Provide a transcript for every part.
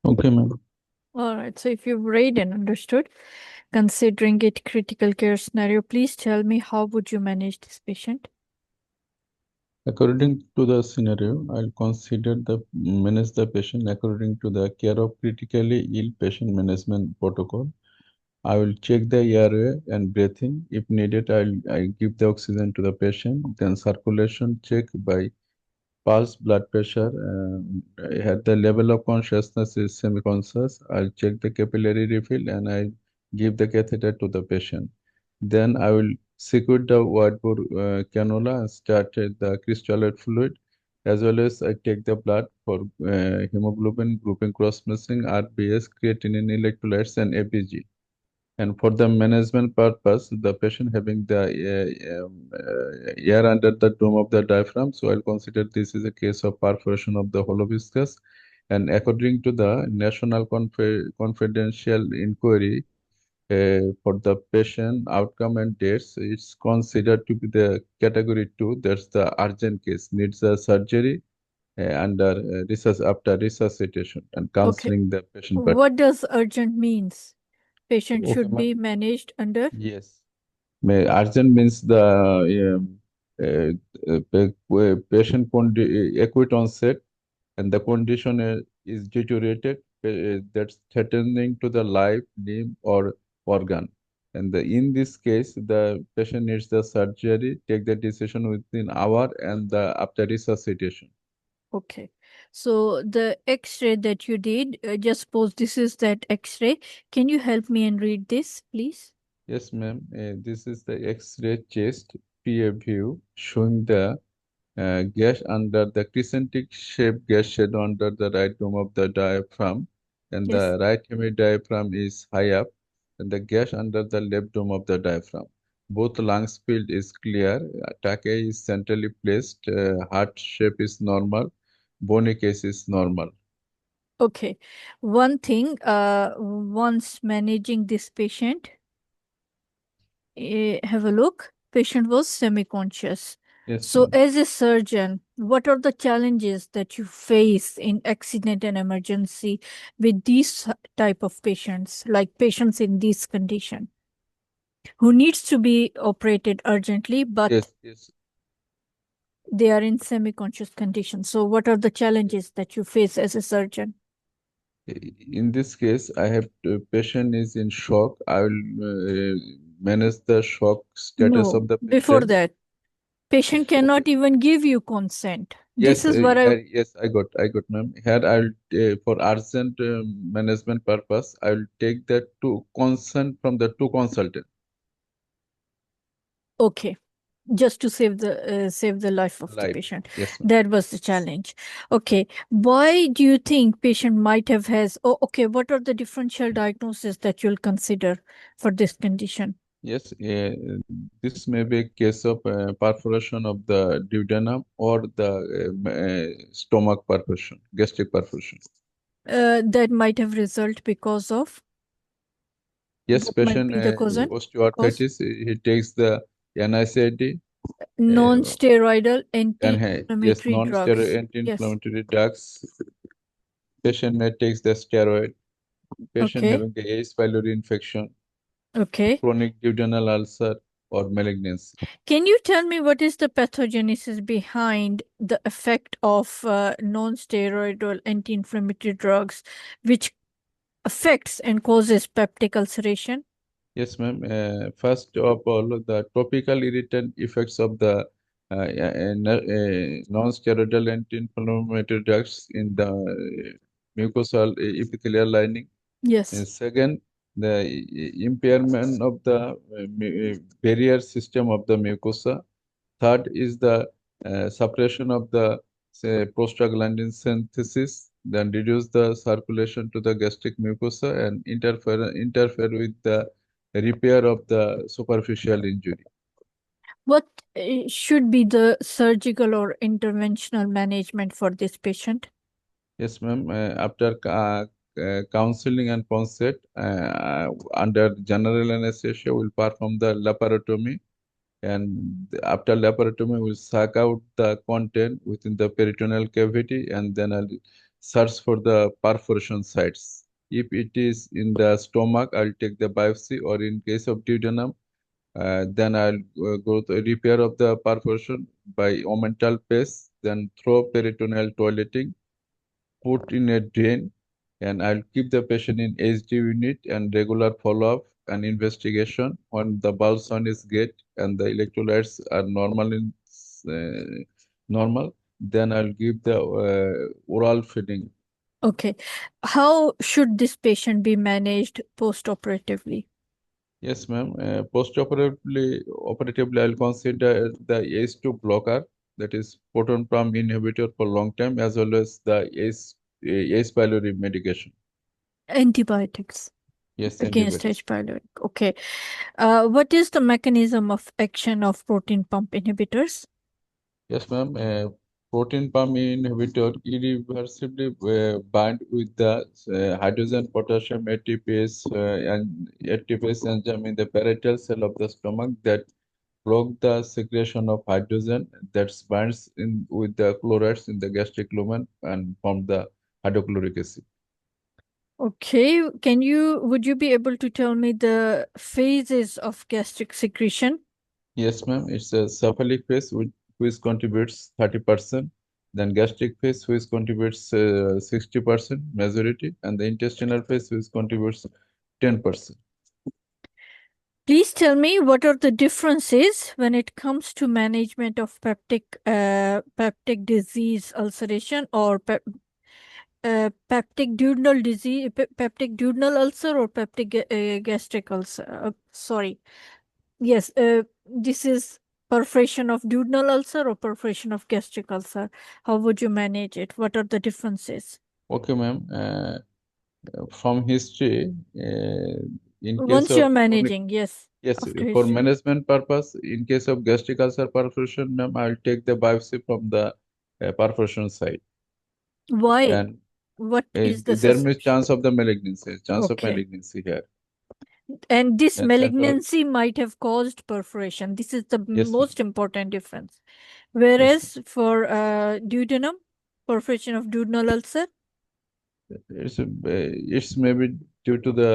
Okay, ma'am. All right. So if you've read and understood, considering it critical care scenario, please tell me how would you manage this patient? According to the scenario, I'll consider the manage the patient according to the care of critically ill patient management protocol. I will check the airway and breathing. If needed, I give the oxygen to the patient. Then circulation check by pulse, blood pressure. At the level of consciousness is semi-conscious. I'll check the capillary refill and I give the catheter to the patient. Then I will secure the wardbore cannula and start the crystalloid fluid, as well as I take the blood for hemoglobin, grouping cross-matching, RBS, creatinine, electrolytes, and APG. And for the management purpose, the patient having the air under the dome of the diaphragm, so I'll consider this is a case of perforation of the hollow viscus. And according to the National Confidential Inquiry, for the patient outcome and deaths, it's considered to be the category 2. That's the urgent case, needs a surgery under after resuscitation and Okay. counseling the patient. But What does urgent means? Patient okay, should ma'am. be managed under. Yes. Urgent means the patient acute onset and the condition is deteriorated, that's threatening to the life, limb, or organ. And in this case, the patient needs the surgery, take the decision within hour and after resuscitation. Okay. So the X-ray that you did, just suppose this is that X-ray. Can you help me and read this, please? Yes, ma'am. This is the X-ray chest PA view showing the gas under the crescentic shaped gas shed under the right dome of the diaphragm, and Yes. the right hemidiaphragm is high up, and the gas under the left dome of the diaphragm. Both lungs field is clear, trachea is centrally placed, heart shape is normal, bony case is normal. Okay. One thing, once managing this patient, have a look. Patient was semi-conscious. Yes, So, ma'am. as a surgeon, what are the challenges that you face in accident and emergency with these type of patients, like patients in this condition, who needs to be operated urgently, but Yes, yes. they are in semi-conscious condition? So, what are the challenges that you face as a surgeon? In this case, I have patient is in shock. I will manage the shock status No, of the before patient. that, patient cannot Okay. even give you consent. This Yes, is what I. yes, I got, ma'am. Here, I'll for urgent management purpose, I'll take the two consent from the two consultant. Okay, just to save the life of the Life. patient. Yes, ma'am. That was the challenge. Okay, why do you think patient might have has? Oh, okay, what are the differential diagnoses that you'll consider for this condition? Yes, this may be a case of perforation of the duodenum or the stomach perforation, gastric perforation. That might have result because of. Yes, What might patient be the cause? osteoarthritis, he takes the NSAID uh, Non-steroidal and yes, anti-inflammatory non-steroid drugs. Yes. anti-inflammatory drugs. Patient may takes the steroid. Patient Okay. having the H. pylori infection, Okay. chronic duodenal ulcer, or malignancy. Can you tell me what is the pathogenesis behind the effect of non-steroidal anti-inflammatory drugs, which affects and causes peptic ulceration? Yes, ma'am. First of all, the topical irritant effects of the non-steroidal anti-inflammatory drugs in the mucosal epithelial lining. And Yes. second, the impairment of the barrier system of the mucosa. Third is the suppression of the say, prostaglandin synthesis, then reduce the circulation to the gastric mucosa and interfere with the repair of the superficial injury. What should be the surgical or interventional management for this patient? Yes, ma'am. After counseling and consent, under general anesthesia, we'll perform the laparotomy, and after laparotomy we'll suck out the content within the peritoneal cavity, and then I'll search for the perforation sites. If it is in the stomach, I'll take the biopsy, or in case of duodenum, then I'll go to repair of the perforation by omental paste, then throw peritoneal toileting, put in a drain, and I'll keep the patient in HD unit and regular follow-up and investigation. When the Balson is good and the electrolytes are normal, then I'll give the oral feeding. Okay. How should this patient be managed post-operatively? Yes, ma'am. Operatively, I'll consider the ACE2 blocker, that is proton pump inhibitor for long time, as well as the ACE pylori medication. Antibiotics Yes, against antibiotics. H. pylori. Okay. What is the mechanism of action of protein pump inhibitors? Yes, ma'am. Protein pump inhibitor irreversibly bind with the hydrogen potassium ATPase and ATPase enzyme in the parietal cell of the stomach that block the secretion of hydrogen that binds in with the chlorides in the gastric lumen and form the hydrochloric acid. Okay. Would you be able to tell me the phases of gastric secretion? Yes, ma'am. It's a cephalic phase which contributes 30%, then gastric phase which contributes 60% majority, and the intestinal phase which contributes 10%. Please tell me what are the differences when it comes to management of peptic disease ulceration or peptic duodenal disease, peptic duodenal ulcer or peptic gastric ulcer. Sorry. Yes, this is perforation of duodenal ulcer or perforation of gastric ulcer. How would you manage it? What are the differences? Okay, ma'am. From history, in case Once of you're chronic, managing, yes, yes, after for history. management purpose, in case of gastric ulcer perforation, ma'am, I'll take the biopsy from the perforation site, Why? and What is the there is suspicion? chance of the chance of Okay. malignancy here. And this And that's all. malignancy might have caused perforation. This is the Yes, ma'am. most important difference. Yes, ma'am. Whereas for duodenum, perforation of duodenal ulcer, It's maybe due to the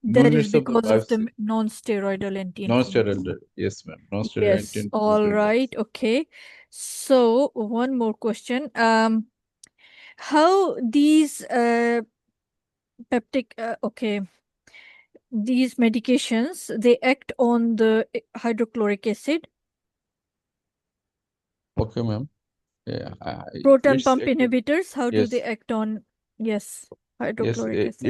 that is units of the because of the biopsy. non-steroidal anti-inflammatory. Non-steroidal, yes, ma'am. Non-steroidal Yes, all anti-inflammatory drugs. right, okay. So one more question. How these okay, these medications, they act on the hydrochloric acid. Okay, ma'am. Proton It's pump active. inhibitors, how do they Yes, act on, yes, yes. hydrochloric acid?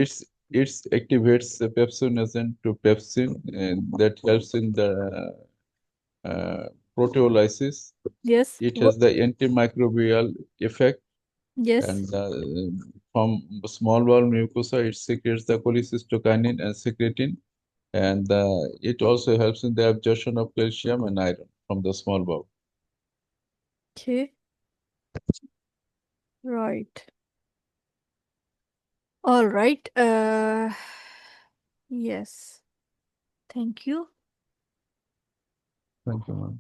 It's activates the pepsinogen to pepsin, and that helps in the uh, proteolysis. Yes, It has the antimicrobial effect, yes. and from small bowel mucosa, it secretes the cholecystokinin and secretin, and it also helps in the absorption of calcium and iron from the small bowel. Okay, right. All right. Yes. Thank you. Thank you, ma'am.